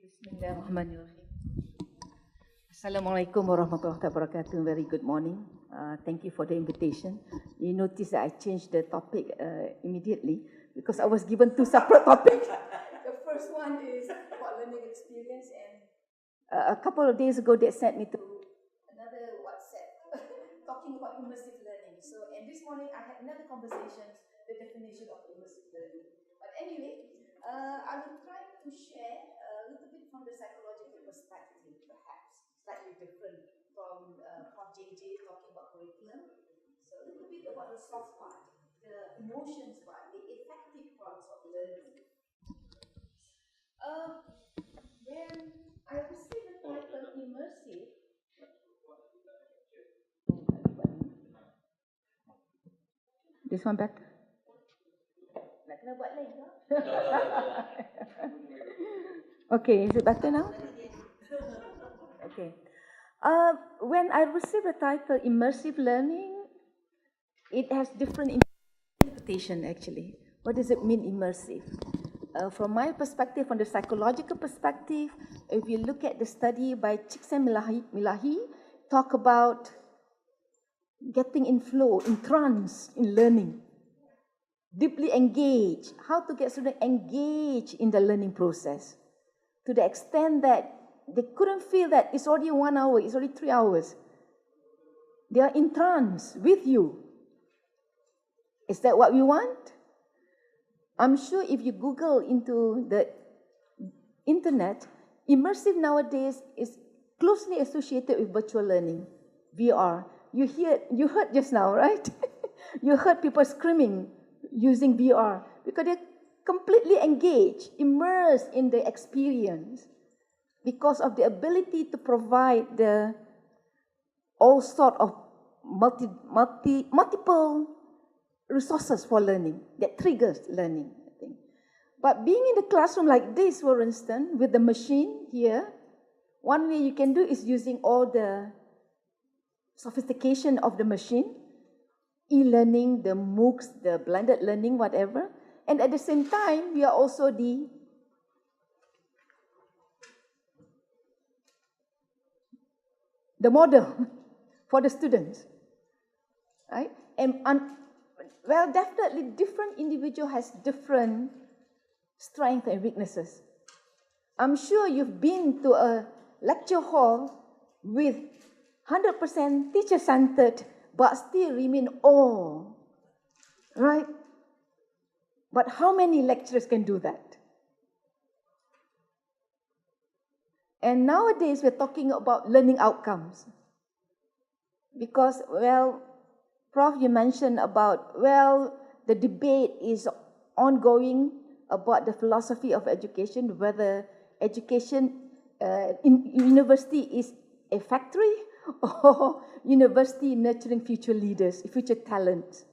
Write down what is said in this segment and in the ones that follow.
Bismillahirrahmanirrahim. Assalamualaikum warahmatullahi wabarakatuh. Very good morning. Thank you for the invitation. You notice that I changed the topic immediately because I was given two separate topics. The first one is about learning experience, and a couple of days ago they sent me to another WhatsApp talking about immersive learning. So, and this morning I had another conversation, the definition of immersive learning. But anyway, I will try to share a little bit from the psychological perspective, perhaps slightly different from Prof. JJ talking about curriculum. So a little bit about the soft part, the emotions part, the effective parts of learning. When I received the title immersive, this one better. Nak kena buat lain ke? Okay, is it better now? Okay. When I received the title immersive learning, it has different interpretation actually. What does it mean immersive? From my perspective, from the psychological perspective, if you look at the study by Csikszentmihalyi, talk about getting in flow, in trance, in learning. Deeply engaged, how to get students engaged in the learning process to the extent that they couldn't feel that it's already 1 hour, it's already 3 hours. They are in trance with you. Is that what we want? I'm sure if you Google into the internet, immersive nowadays is closely associated with virtual learning, VR. You heard just now, right? You heard people screaming using VR because they're completely engaged, immersed in the experience because of the ability to provide the all sort of multiple resources for learning that triggers learning, I think. But being in the classroom like this, for instance, with the machine here, one way you can do is using all the sophistication of the machine, e-learning, the MOOCs, the blended learning, whatever. And at the same time, we are also the model for the students, right? And well, definitely different individual has different strengths and weaknesses. I'm sure you've been to a lecture hall with 100% teacher-centered, but still remain awe, right? But how many lecturers can do that? And nowadays we're talking about learning outcomes. Because, well, Prof, you mentioned about, well, the debate is ongoing about the philosophy of education, whether education in university is a factory or university nurturing future leaders, future talents,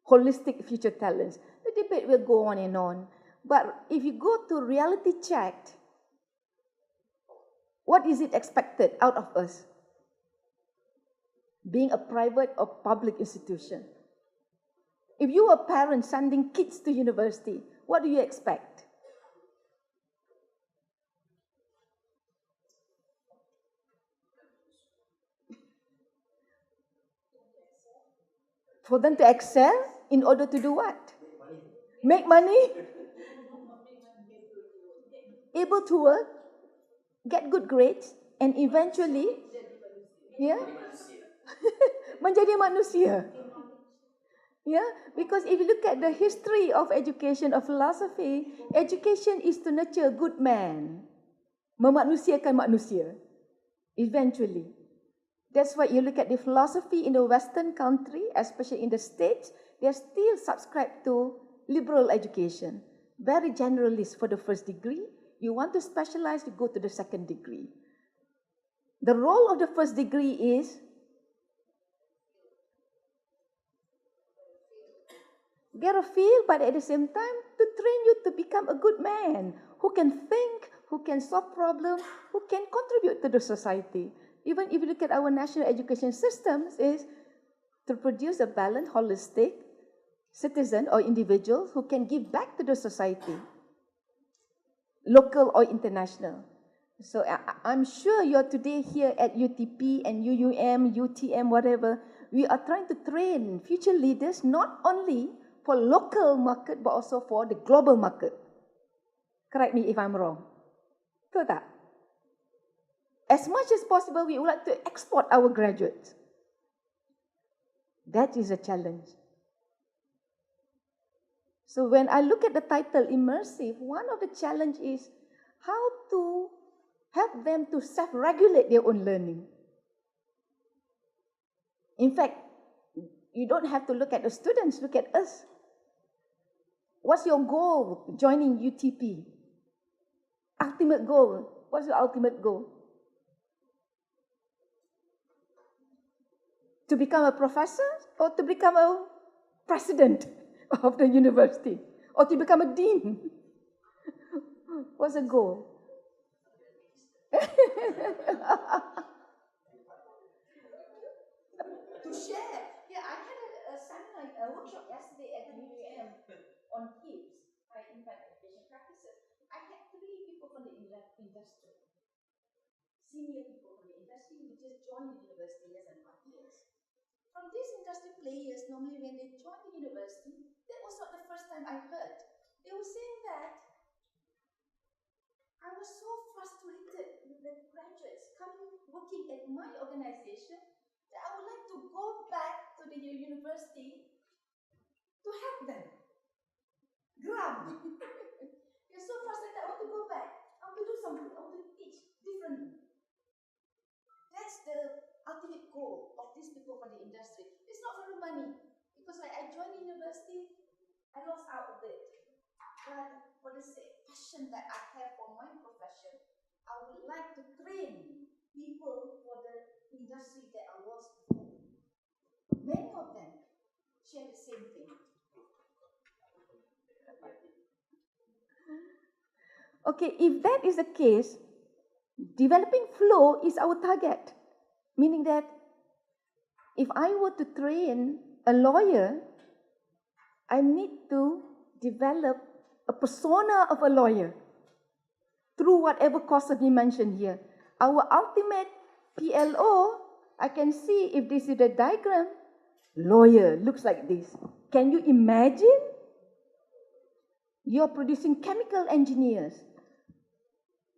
holistic future talents. The debate will go on and on. But if you go to reality check, what is it expected out of us? Being a private or public institution. If you are a parent sending kids to university, what do you expect? For them to excel in order to do what? Make money? Able to work, get good grades, and eventually, yeah, menjadi manusia. Yeah, because if you look at the history of education, of philosophy, education is to nurture a good man, memanusiakan manusia, eventually. That's why you look at the philosophy in the Western country, especially in the States, they are still subscribed to liberal education, very generalist for the first degree. You want to specialize, you go to the second degree. The role of the first degree is get a feel, but at the same time, to train you to become a good man who can think, who can solve problems, who can contribute to the society. Even if you look at our national education systems, is to produce a balanced, holistic citizen or individual who can give back to the society. local or international. So I'm sure you're today here at UTP and UUM, UTM, whatever. We are trying to train future leaders not only for local market but also for the global market. Correct me if I'm wrong. Betul tak? As much as possible, we would like to export our graduates. That is a challenge. So when I look at the title Immersive, one of the challenge is how to help them to self-regulate their own learning. In fact, you don't have to look at the students, look at us. What's your goal joining UTP? Ultimate goal. What's your ultimate goal? To become a professor or to become a president of the university or to become a dean? What's the goal? To share. Yeah, I had a seminar, a workshop yesterday at the UUM on KIPS, high impact education practices. I had 3 people from the industry, senior people from the industry who just joined the university less than 1 year. From these industry players, normally when they join the university, that was not the first time I heard. They were saying that I was so frustrated with the graduates coming working at my organization that I would like to go back to the university to help them. Grab. You're so frustrated, I want to go back. I want to do something, I want to teach differently. That's the ultimate goal of these people from the industry. It's not for the money. Because when I joined university, I lost out a bit. But for the passion that I have for my profession, I would like to train people for the industry that I was before. Many of them share the same thing. Okay, if that is the case, developing flow is our target. Meaning that if I were to train a lawyer, I need to develop a persona of a lawyer through whatever course we mentioned here. Our ultimate PLO, I can see if this is the diagram, lawyer looks like this. Can you imagine? You're producing chemical engineers.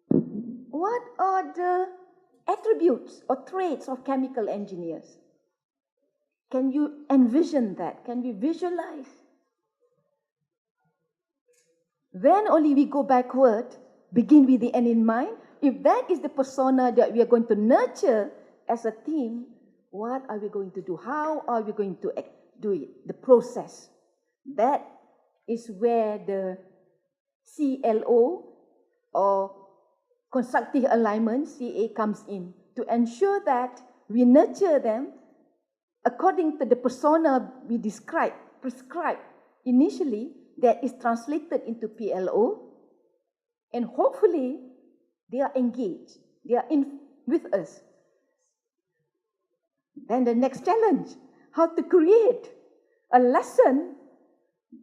What are the attributes or traits of chemical engineers? Can you envision that? Can we visualize? When only we go backward, begin with the end in mind. If that is the persona that we are going to nurture as a team, what are we going to do? How are we going to do it? The process. That is where the CLO or constructive alignment, CA, comes in to ensure that we nurture them according to the persona we prescribed initially, that is translated into PLO, and hopefully they are engaged, they are in with us. Then the next challenge, how to create a lesson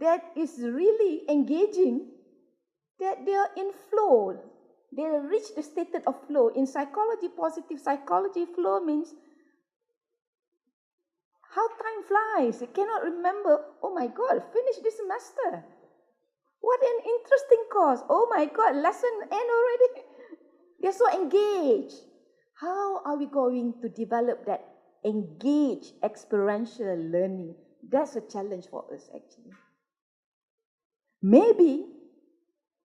that is really engaging, that they are in flow, they reach the state of flow. In psychology, positive psychology, flow means how time flies. You cannot remember, oh my God, finish this semester. What an interesting course. Oh my God, lesson end already. They're so engaged. How are we going to develop that engaged experiential learning? That's a challenge for us, actually. Maybe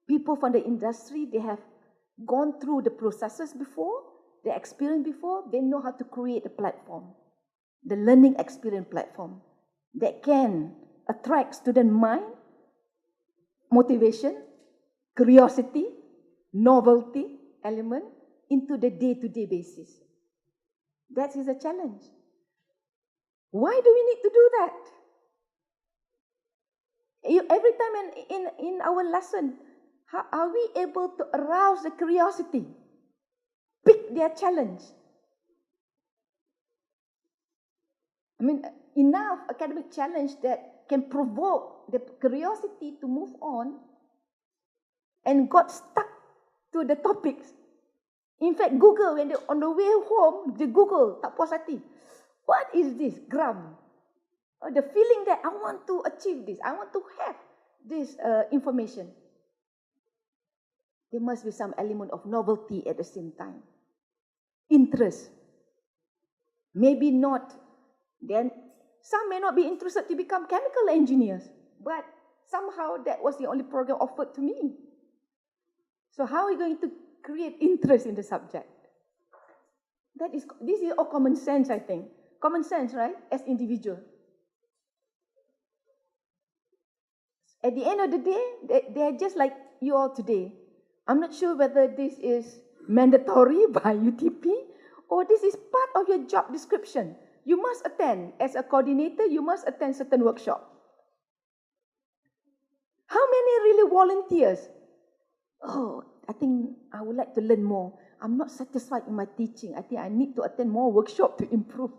people from the industry, they have gone through the processes before, they experienced before, they know how to create a platform, the learning experience platform that can attract student mind, motivation, curiosity, novelty element into the day-to-day basis. That is a challenge. Why do we need to do that? Every time in our lesson, how are we able to arouse the curiosity, pick their challenge? I mean, enough academic challenge that can provoke the curiosity to move on and got stuck to the topics. In fact, Google, when they on the way home, they Google, tak puas hati. What is this? Gram. The feeling that I want to achieve this, I want to have this information. There must be some element of novelty at the same time. Interest. Maybe not. Then some may not be interested to become chemical engineers, but somehow that was the only program offered to me. So how are we going to create interest in the subject? This is all common sense, I think. Common sense, right? As individual. At the end of the day, they're just like you all today. I'm not sure whether this is mandatory by UTP or this is part of your job description. You must attend, as a coordinator, you must attend certain workshops. How many really volunteers? Oh, I think I would like to learn more. I'm not satisfied in my teaching. I think I need to attend more workshops to improve.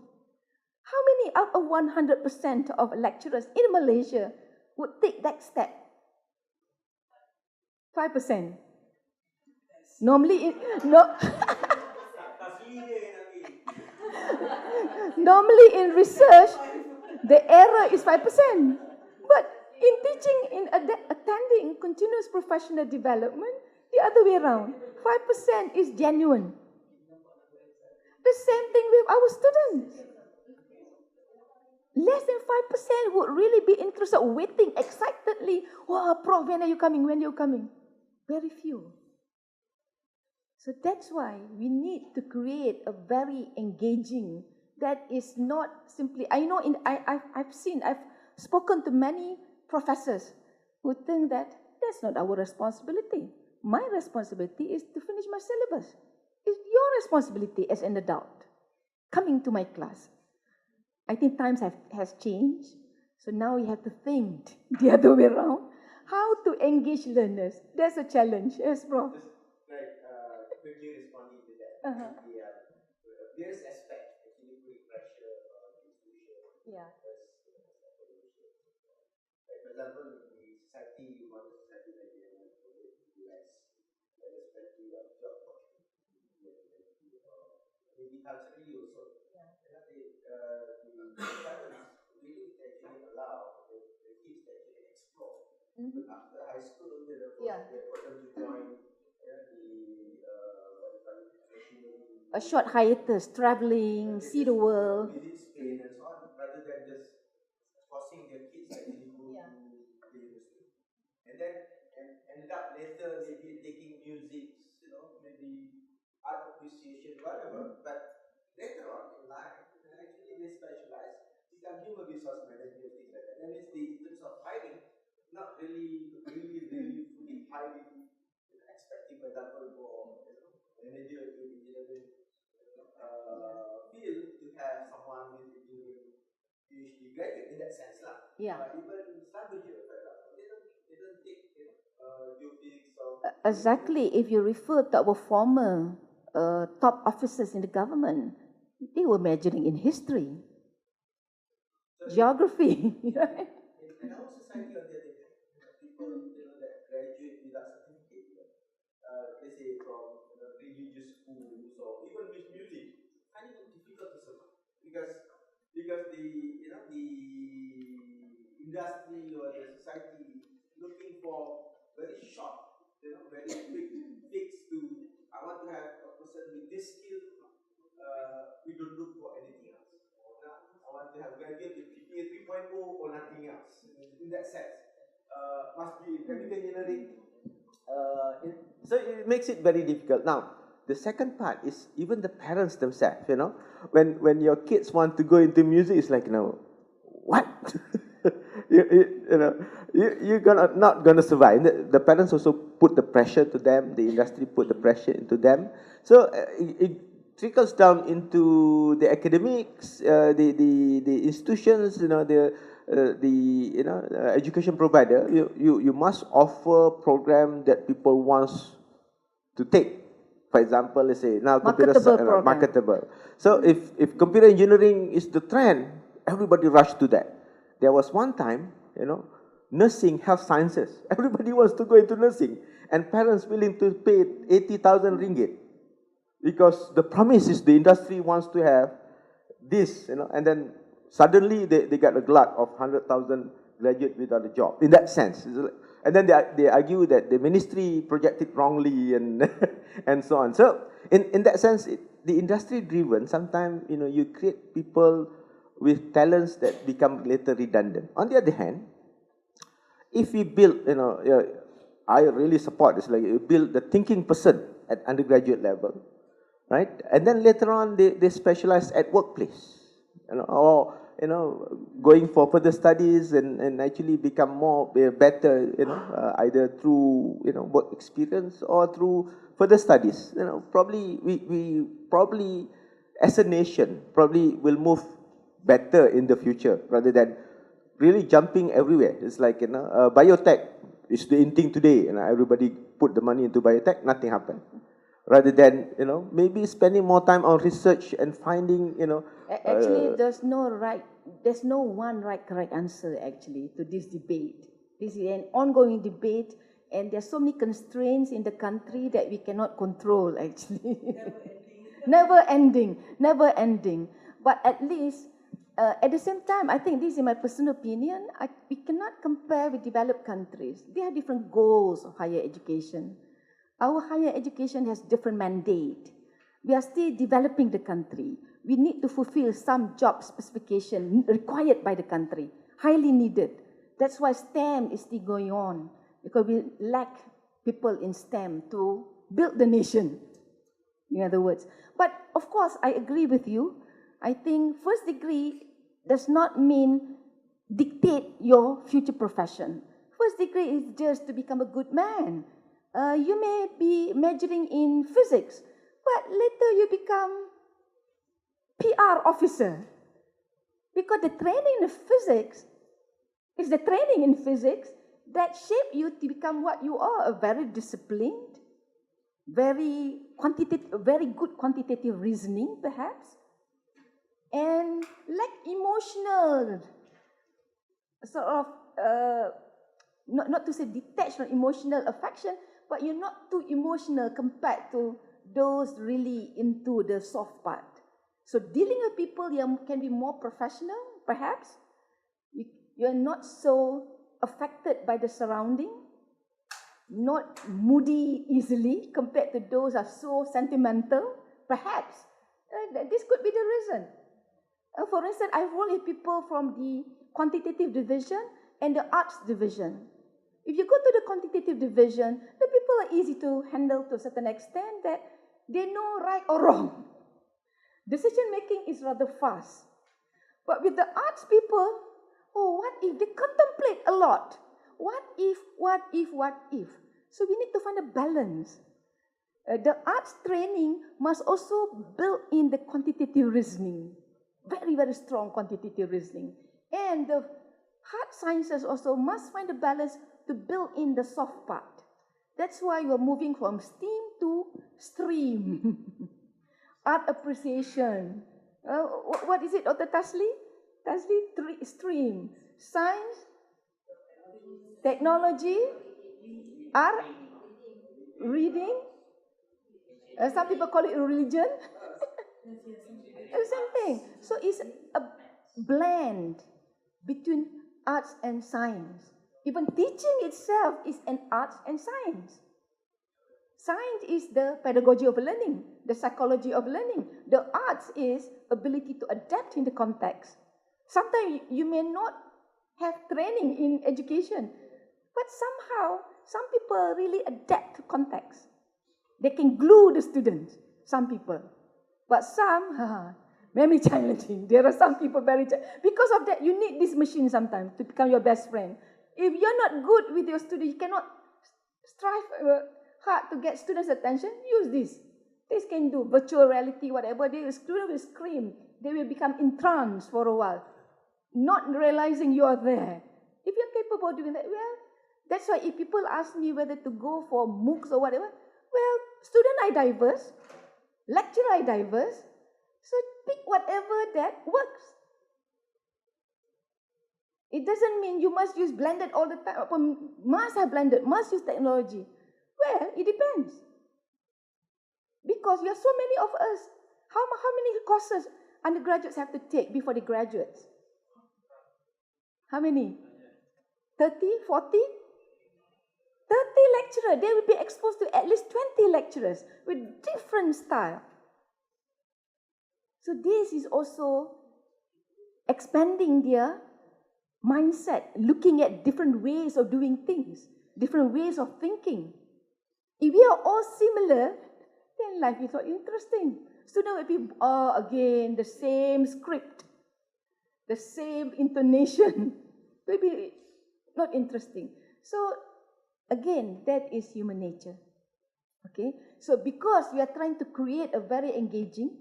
How many out of 100% of lecturers in Malaysia would take that step? 5%. Normally, normally in research, the error is 5%. But in teaching, in attending continuous professional development, the other way around, 5% is genuine. The same thing with our students. Less than 5% would really be interested, waiting excitedly. Wow, Prof, when are you coming? When are you coming? Very few. So that's why we need to create a very engaging, that is not simply, I know I've spoken to many professors who think that that's not our responsibility. My responsibility is to finish my syllabus. It's your responsibility as an adult coming to my class. I think times has changed. So now we have to think the other way around. How to engage learners. That's a challenge. Yes, Prof. Quickly responding to that. There's aspect actually putting pressure on institutions. Yeah. Like, for example, in the society, modern society like the US, there's plenty of job opportunities. Maybe culturally also. Yeah. The parents really actually allow the kids to actually explore. But after high school, for them to join a short hiatus, traveling, see the world. Visit Spain and so on, rather than just forcing their kids to actually go to the university. And then ended up later maybe taking music, maybe art appreciation, whatever. But later on in life, actually they specialize, become human resource management, things like that. That means in terms of hiring, not really fully hiring, expecting, for example, for manager in engineering field to have someone with engineering PhD graduate in that sense lah. Yeah. Even Sabaja, for example, they don't take geophysics or exactly. If you refer to our former top officers in the government, they were majoring in history, geography. Right? In our society, on the other hand, people that graduate without certificate, let's say from religious schools or even with music, find it difficult to survive because the industry or the society looking for very short, very quick fix to, I want to have a person with this skill. We don't look for anything else. I want to have graduate with GPA 3.0 or nothing else. In that sense, must be in chemical engineering. So it makes it very difficult. Now, the second part is even the parents themselves. When your kids want to go into music, it's like, what? You're not gonna survive. The parents also put the pressure to them. The industry put the pressure into them. So it trickles down into the academics, the institutions, the education provider. You must offer program that people wants to take. For example, let's say now marketable. So if computer engineering is the trend, everybody rush to that. There was one time, nursing, health sciences. Everybody wants to go into nursing, and parents willing to pay 80,000 ringgit because the promise is the industry wants to have this, and then suddenly they got a glut of 100,000 graduate without a job. In that sense, and then they argue that the ministry projected wrongly and and so on. So in that sense, the industry driven. Sometimes you create people with talents that become later redundant. On the other hand, if we build, I really support this. Like you build the thinking person at undergraduate level, right? And then later on, they specialize at workplace, or going for further studies and actually become more better, either through work experience or through further studies. Probably we probably as a nation probably will move better in the future rather than really jumping everywhere. It's like biotech is the in thing today, and everybody put the money into biotech, nothing happened. Rather than maybe spending more time on research and finding Actually, there's no one correct answer actually to this debate. This is an ongoing debate, and there's so many constraints in the country that we cannot control actually. Never ending. But at least, at the same time, I think this is my personal opinion, we cannot compare with developed countries. They have different goals of higher education. Our higher education has different mandate. We are still developing the country. We need to fulfill some job specification required by the country, highly needed. That's why STEM is still going on, because we lack people in STEM to build the nation, in other words. But of course, I agree with you. I think first degree does not mean dictate your future profession. First degree is just to become a good man. You may be majoring in physics, but later you become PR officer. Because the training in physics is the training in physics that shape you to become what you are, a very disciplined, very good quantitative reasoning, perhaps, and like emotional, sort of, not to say detached from emotional affection, but you're not too emotional compared to those really into the soft part. So dealing with people, you can be more professional, perhaps. You're not so affected by the surrounding, not moody easily compared to those who are so sentimental, perhaps. This could be the reason. For instance, I've worked with people from the quantitative division and the arts division. If you go to the quantitative division, the people are easy to handle to a certain extent that they know right or wrong. Decision making is rather fast. But with the arts people, what if? They contemplate a lot. What if? So we need to find a balance. The arts training must also build in the quantitative reasoning. Very, very strong quantitative reasoning. And the hard sciences also must find a balance to build in the soft part. That's why you are moving from STEAM to STREAM. Art appreciation. What is it, Dr. Tasli? STREAM. Science, technology, art, reading. Some people call it religion. The same thing. So it's a blend between arts and science. Even teaching itself is an arts and science. Science is the pedagogy of learning, the psychology of learning. The arts is ability to adapt in the context. Sometimes you may not have training in education, but somehow some people really adapt to context. They can glue the students, some people. But some, very challenging. There are some people very challenging. Because of that, you need this machine sometimes to become your best friend. If you're not good with your student, you cannot strive hard to get students' attention, use this. This can do virtual reality, whatever. The student will scream. They will become entranced for a while, not realizing you are there. If you're capable of doing that, well, that's why if people ask me whether to go for MOOCs or whatever, well, students are diverse, lecturers are diverse, so pick whatever that works. It doesn't mean you must use blended all the time, or must have blended, must use technology. Well, it depends. Because we are so many of us. How many courses undergraduates have to take before they graduate? How many? 30, 40? 30 lecturers. They will be exposed to at least 20 lecturers with different style. So this is also expanding their mindset, looking at different ways of doing things, different ways of thinking. If we are all similar, then life is not interesting. Students will be, again, the same script, the same intonation. It will be not interesting. So, again, that is human nature. Okay? So, because we are trying to create a very engaging,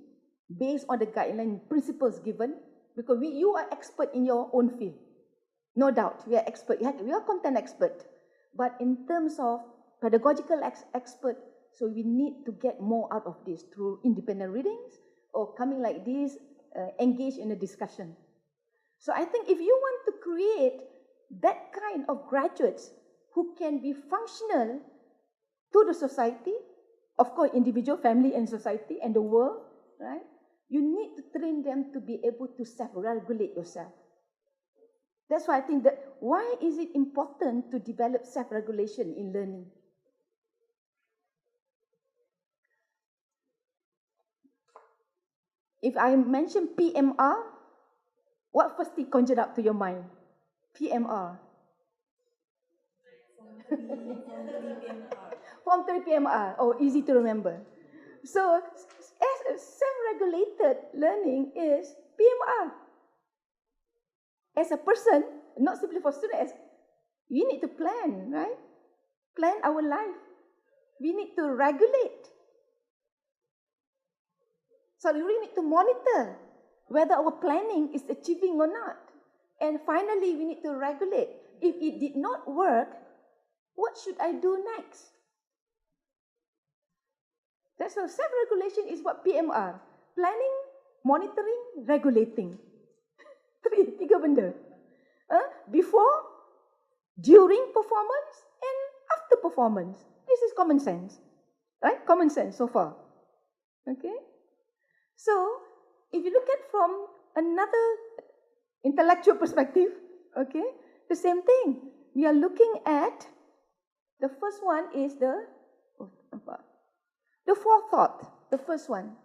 based on the guideline principles given, because you are expert in your own field. No doubt, we are expert. We are content expert. But in terms of pedagogical expert, so we need to get more out of this through independent readings or coming like this, engage in a discussion. So I think if you want to create that kind of graduates who can be functional to the society, of course, individual, family, and society, and the world, right? You need to train them to be able to self-regulate yourself. That's why I think that why is it important to develop self-regulation in learning? If I mention PMR, what first thing conjured up to your mind? PMR. Form 3 PMR. Oh, easy to remember. So, as self-regulated learning is PMR. As a person, not simply for students, we need to plan, right? Plan our life. We need to regulate. So we really need to monitor whether our planning is achieving or not. And finally, we need to regulate. If it did not work, what should I do next? That's so self-regulation is what PMR. Planning, monitoring, regulating. Tiga benda. Before, during performance, and after performance. This is common sense. Right? Common sense so far. Okay? So, if you look at from another intellectual perspective, okay, the same thing. We are looking at, the first one is the forethought, the first one.